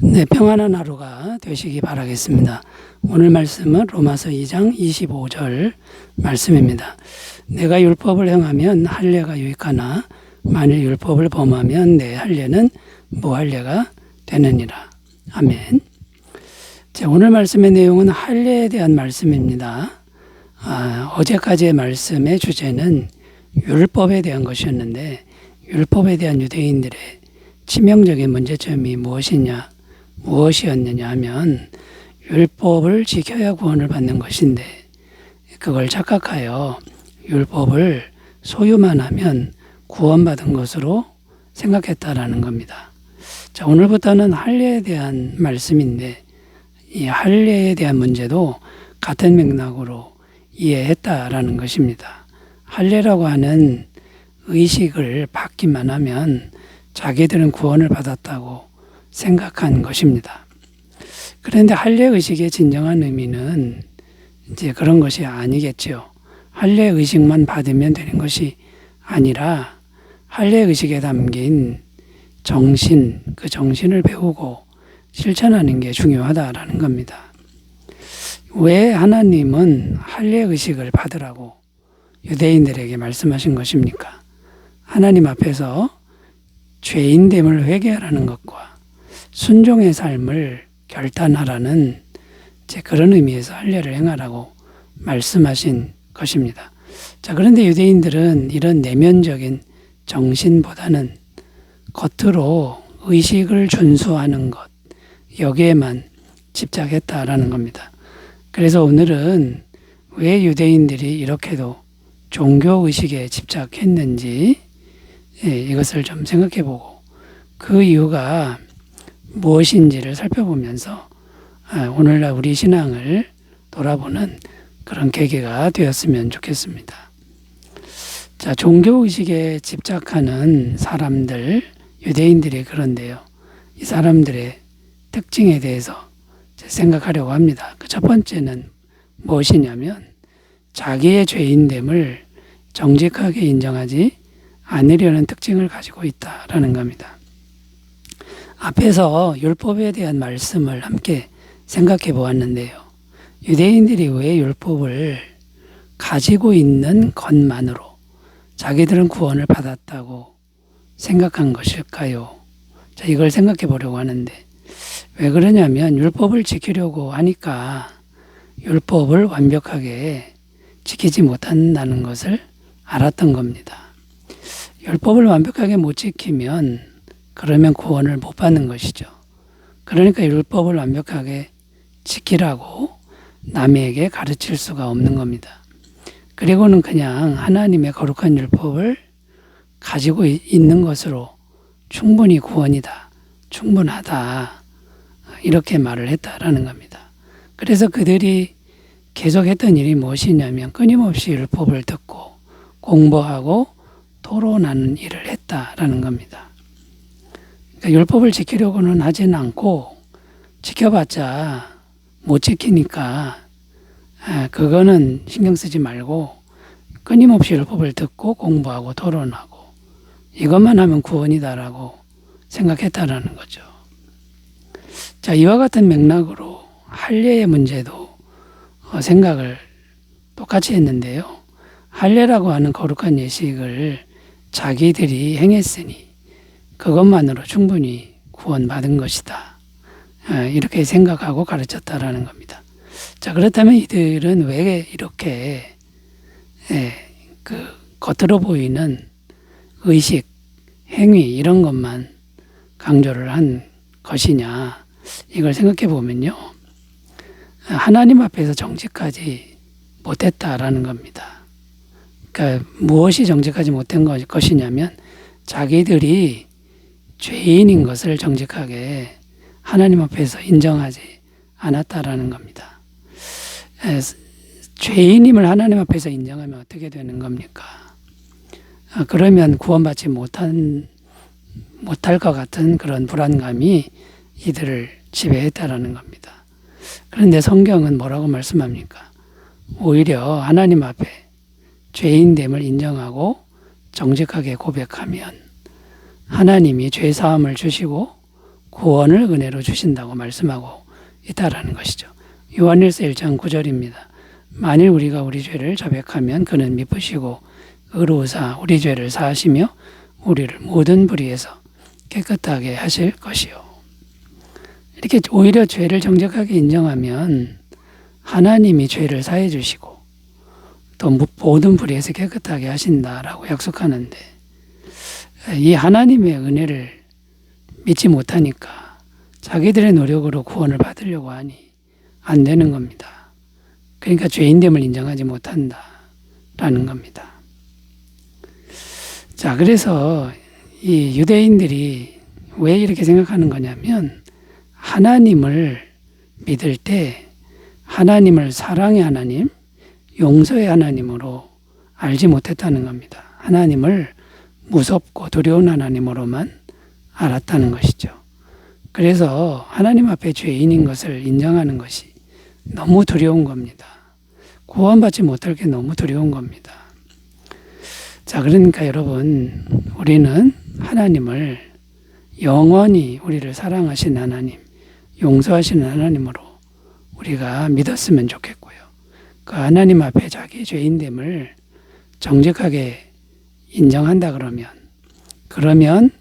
네, 평안한 하루가 되시기 바라겠습니다. 오늘 말씀은 로마서 2장 25절 말씀입니다. 내가 율법을 행하면 할례가 유익하나 만일 율법을 범하면 내 할례는 무할례가 되느니라. 아멘. 자, 오늘 말씀의 내용은 할례에 대한 말씀입니다. 어제까지의 말씀의 주제는 율법에 대한 것이었는데 율법에 대한 유대인들의 치명적인 문제점이 무엇이었느냐 하면 율법을 지켜야 구원을 받는 것인데 그걸 착각하여 율법을 소유만 하면 구원받은 것으로 생각했다라는 겁니다. 자, 오늘부터는 할례에 대한 말씀인데 이 할례에 대한 문제도 같은 맥락으로 이해했다라는 것입니다. 할례라고 하는 의식을 받기만 하면 자기들은 구원을 받았다고 생각한 것입니다. 그런데 할례 의식의 진정한 의미는 이제 그런 것이 아니겠죠. 할례 의식만 받으면 되는 것이 아니라 할례 의식에 담긴 정신, 그 정신을 배우고 실천하는 게 중요하다라는 겁니다. 왜 하나님은 할례 의식을 받으라고 유대인들에게 말씀하신 것입니까? 하나님 앞에서 죄인됨을 회개하라는 것과 순종의 삶을 결단하라는 그런 의미에서 할례를 행하라고 말씀하신 것입니다. 자, 그런데 유대인들은 이런 내면적인 정신보다는 겉으로 의식을 준수하는 것, 여기에만 집착했다라는 겁니다. 그래서 오늘은 왜 유대인들이 이렇게도 종교의식에 집착했는지 이것을 좀 생각해보고 그 이유가 무엇인지를 살펴보면서 오늘날 우리 신앙을 돌아보는 그런 계기가 되었으면 좋겠습니다. 자, 종교의식에 집착하는 사람들, 유대인들이 그런데요. 이 사람들의 특징에 대해서 생각하려고 합니다. 그 첫 번째는 무엇이냐면 자기의 죄인됨을 정직하게 인정하지 않으려는 특징을 가지고 있다라는 겁니다. 앞에서 율법에 대한 말씀을 함께 생각해 보았는데요. 유대인들이 왜 율법을 가지고 있는 것만으로 자기들은 구원을 받았다고 생각한 것일까요? 자, 이걸 생각해 보려고 하는데 왜 그러냐면 율법을 지키려고 하니까 율법을 완벽하게 지키지 못한다는 것을 알았던 겁니다. 율법을 완벽하게 못 지키면 그러면 구원을 못 받는 것이죠. 그러니까 율법을 완벽하게 지키라고 남에게 가르칠 수가 없는 겁니다. 그리고는 그냥 하나님의 거룩한 율법을 가지고 있는 것으로 충분히 구원이다, 충분하다 이렇게 말을 했다라는 겁니다. 그래서 그들이 계속했던 일이 무엇이냐면 끊임없이 율법을 듣고 공부하고 토론하는 일을 했다라는 겁니다. 그러니까 율법을 지키려고는 하지는 않고 지켜봤자 못 지키니까 그거는 신경 쓰지 말고 끊임없이 율법을 듣고 공부하고 토론하고 이것만 하면 구원이다라고 생각했다라는 거죠. 자, 이와 같은 맥락으로 할례의 문제도 생각을 똑같이 했는데요. 할례라고 하는 거룩한 예식을 자기들이 행했으니 그것만으로 충분히 구원받은 것이다. 이렇게 생각하고 가르쳤다라는 겁니다. 자, 그렇다면 이들은 왜 이렇게 그 겉으로 보이는 의식, 행위 이런 것만 강조를 한 것이냐 이걸 생각해 보면요. 하나님 앞에서 정직하지 못했다라는 겁니다. 그러니까 무엇이 정직하지 못한 것이냐면 자기들이 죄인인 것을 정직하게 하나님 앞에서 인정하지 않았다라는 겁니다. 죄인임을 하나님 앞에서 인정하면 어떻게 되는 겁니까? 그러면 구원받지 못할 것 같은 그런 불안감이 이들을 지배했다라는 겁니다. 그런데 성경은 뭐라고 말씀합니까? 오히려 하나님 앞에 죄인됨을 인정하고 정직하게 고백하면 하나님이 죄 사함을 주시고 구원을 은혜로 주신다고 말씀하고 있다라는 것이죠. 요한일서 1장 9절입니다. 만일 우리가 우리 죄를 자백하면 그는 미쁘시고 의로우사 우리 죄를 사하시며 우리를 모든 불의에서 깨끗하게 하실 것이요. 이렇게 오히려 죄를 정직하게 인정하면 하나님이 죄를 사해 주시고 또 모든 불의에서 깨끗하게 하신다라고 약속하는데, 이 하나님의 은혜를 믿지 못하니까 자기들의 노력으로 구원을 받으려고 하니 안 되는 겁니다. 그러니까 죄인됨을 인정하지 못한다라는 겁니다. 자, 그래서 이 유대인들이 왜 이렇게 생각하는 거냐면, 하나님을 믿을 때 하나님을 사랑의 하나님, 용서의 하나님으로 알지 못했다는 겁니다. 하나님을 무섭고 두려운 하나님으로만 알았다는 것이죠. 그래서 하나님 앞에 죄인인 것을 인정하는 것이 너무 두려운 겁니다. 구원받지 못할 게 너무 두려운 겁니다. 자, 그러니까 여러분, 우리는 하나님을 영원히 우리를 사랑하신 하나님, 용서하시는 하나님으로 우리가 믿었으면 좋겠고요. 그 하나님 앞에 자기 죄인됨을 정직하게 인정한다 그러면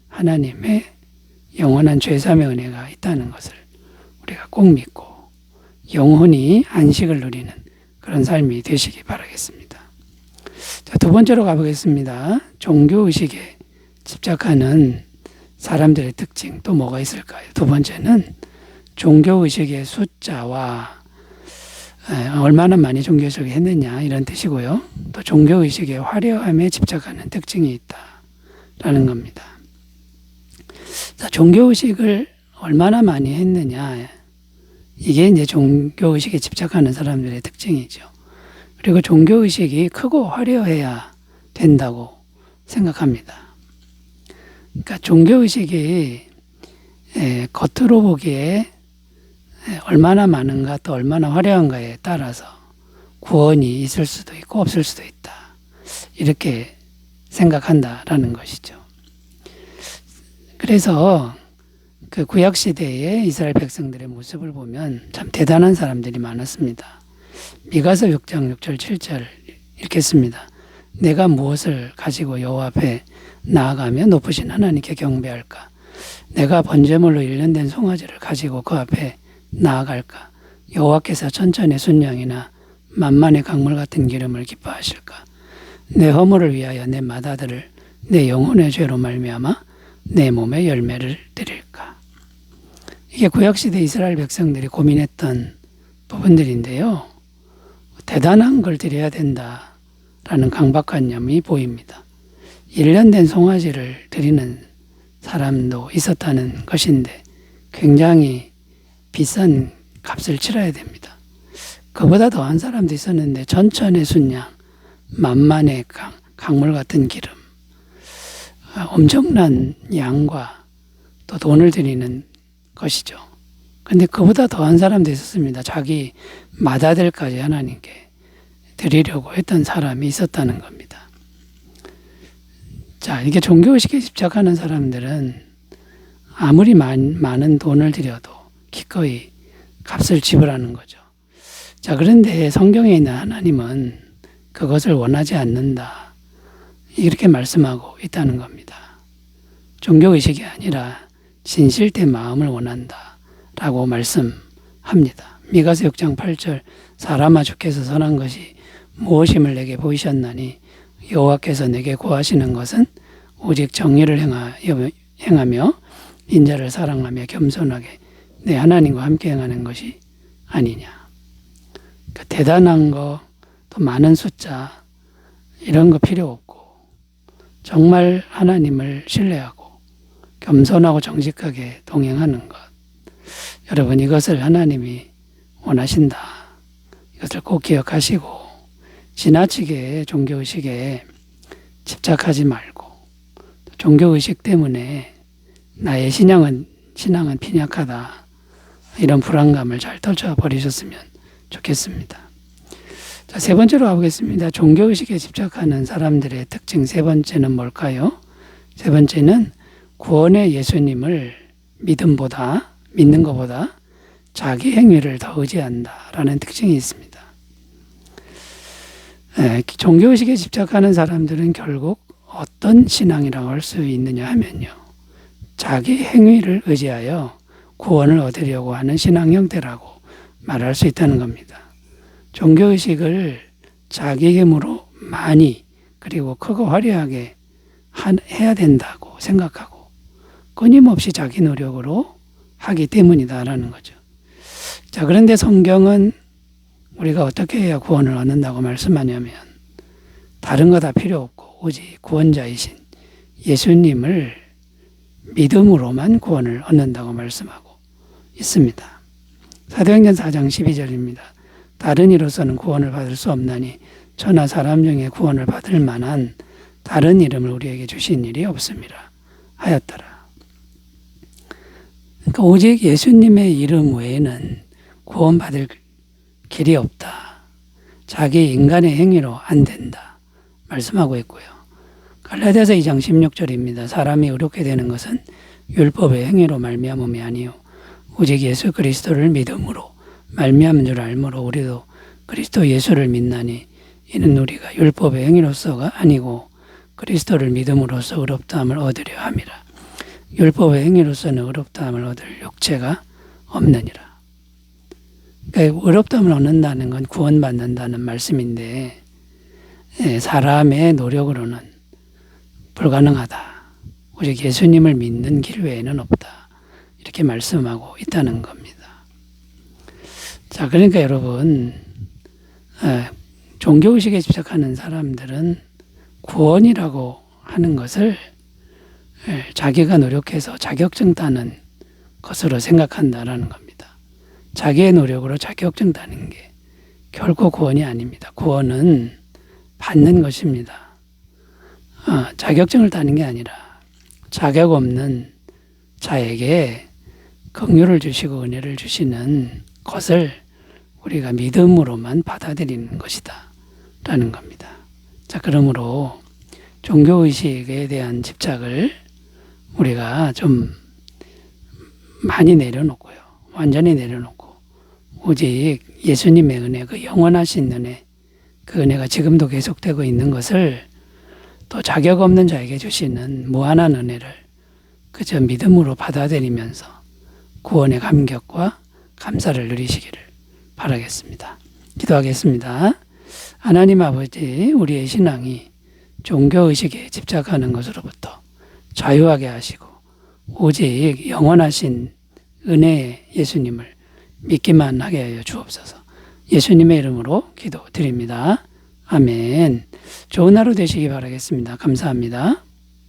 하나님의 영원한 죄사함의 은혜가 있다는 것을 우리가 꼭 믿고 영원히 안식을 누리는 그런 삶이 되시기 바라겠습니다. 자, 두 번째로 가보겠습니다. 종교의식에 집착하는 사람들의 특징 또 뭐가 있을까요? 두 번째는 종교의식의 숫자와 얼마나 많이 종교의식을 했느냐 이런 뜻이고요. 또 종교의식의 화려함에 집착하는 특징이 있다라는 겁니다. 자, 종교의식을 얼마나 많이 했느냐, 이게 이제 종교의식에 집착하는 사람들의 특징이죠. 그리고 종교의식이 크고 화려해야 된다고 생각합니다. 그러니까 종교의식이 겉으로 보기에 얼마나 많은가 또 얼마나 화려한가에 따라서 구원이 있을 수도 있고 없을 수도 있다, 이렇게 생각한다라는 것이죠. 그래서 그 구약시대의 이스라엘 백성들의 모습을 보면 참 대단한 사람들이 많았습니다. 미가서 6장 6절 7절 읽겠습니다. 내가 무엇을 가지고 여호와 앞에 나아가며 높으신 하나님께 경배할까? 내가 번제물로 일련된 송아지를 가지고 그 앞에 나아갈까? 여호와께서 천천의 순양이나 만만의 강물 같은 기름을 기뻐하실까? 내 허물을 위하여 내 맏아들을 내 영혼의 죄로 말미암아 내 몸에 열매를 드릴까? 이게 구약시대 이스라엘 백성들이 고민했던 부분들인데요. 대단한 걸 드려야 된다라는 강박관념이 보입니다. 일련된 송아지를 드리는 사람도 있었다는 것인데 굉장히 비싼 값을 치러야 됩니다. 그보다 더한 사람도 있었는데 천천의 순양, 만만의 강물 같은 기름, 엄청난 양과 또 돈을 드리는 것이죠. 근데 그보다 더한 사람도 있었습니다. 자기 맏아들까지 하나님께 드리려고 했던 사람이 있었다는 겁니다. 자, 이게 종교의식에 집착하는 사람들은 아무리 많은 돈을 들여도 기꺼이 값을 지불하는 거죠. 자, 그런데 성경에 있는 하나님은 그것을 원하지 않는다, 이렇게 말씀하고 있다는 겁니다. 종교의식이 아니라 진실된 마음을 원한다 라고 말씀합니다. 미가서 6장 8절 사람아 주께서 선한 것이 무엇임을 내게 보이셨나니 여호와께서 내게 구하시는 것은 오직 정의를 행하며 인자를 사랑하며 겸손하게 내 하나님과 함께 행하는 것이 아니냐. 그 대단한 거, 또 많은 숫자 이런 거 필요 없고 정말 하나님을 신뢰하고 겸손하고 정직하게 동행하는 것, 여러분 이것을 하나님이 원하신다. 이것을 꼭 기억하시고 지나치게 종교의식에 집착하지 말고, 종교의식 때문에 나의 신앙은 빈약하다, 이런 불안감을 잘 떨쳐버리셨으면 좋겠습니다. 자, 세 번째로 가보겠습니다. 종교의식에 집착하는 사람들의 특징 세 번째는 뭘까요? 세 번째는 구원의 예수님을 믿는 것보다 자기 행위를 더 의지한다라는 특징이 있습니다. 종교의식에 집착하는 사람들은 결국 어떤 신앙이라고 할 수 있느냐 하면요. 자기 행위를 의지하여 구원을 얻으려고 하는 신앙 형태라고 말할 수 있다는 겁니다. 종교의식을 자기 힘으로 많이 그리고 크고 화려하게 해야 된다고 생각하고 끊임없이 자기 노력으로 하기 때문이다라는 거죠. 자, 그런데 성경은 우리가 어떻게 해야 구원을 얻는다고 말씀하냐면 다른 거 다 필요 없고 오직 구원자이신 예수님을 믿음으로만 구원을 얻는다고 말씀하고 있습니다. 사도행전 4장 12절입니다. 다른 이로서는 구원을 받을 수 없나니 저나 사람 중에 구원을 받을 만한 다른 이름을 우리에게 주신 일이 없음이라 하였더라. 그러니까 오직 예수님의 이름 외에는 구원받을 길이 없다. 자기 인간의 행위로 안 된다. 말씀하고 있고요. 갈라디아서 2장 16절입니다. 사람이 의롭게 되는 것은 율법의 행위로 말미암음이 아니요 오직 예수 그리스도를 믿음으로 말미암은 줄 알므로 우리도 그리스도 예수를 믿나니 이는 우리가 율법의 행위로서가 아니고 그리스도를 믿음으로써 의롭다함을 얻으려 함이라. 율법의 행위로서는 의롭다함을 얻을 육체가 없느니라. 그러니까 의롭다함을 얻는다는 건 구원받는다는 말씀인데 사람의 노력으로는 불가능하다. 오직 예수님을 믿는 길 외에는 없다. 이렇게 말씀하고 있다는 겁니다. 자, 그러니까 여러분 종교의식에 집착하는 사람들은 구원이라고 하는 것을 자기가 노력해서 자격증 따는 것으로 생각한다라는 겁니다. 자기의 노력으로 자격증 따는 게 결코 구원이 아닙니다. 구원은 받는 것입니다. 자격증을 따는 게 아니라 자격 없는 자에게 긍휼을 주시고 은혜를 주시는 것을 우리가 믿음으로만 받아들이는 것이다 라는 겁니다. 자, 그러므로 종교의식에 대한 집착을 우리가 좀 많이 내려놓고요. 완전히 내려놓고 오직 예수님의 은혜, 그 영원하신 은혜, 그 은혜가 지금도 계속되고 있는 것을 또 자격 없는 자에게 주시는 무한한 은혜를 그저 믿음으로 받아들이면서 구원의 감격과 감사를 누리시기를 바라겠습니다. 기도하겠습니다. 하나님 아버지, 우리의 신앙이 종교의식에 집착하는 것으로부터 자유하게 하시고 오직 영원하신 은혜의 예수님을 믿기만 하게 하여 주옵소서. 예수님의 이름으로 기도드립니다. 아멘. 좋은 하루 되시기 바라겠습니다. 감사합니다.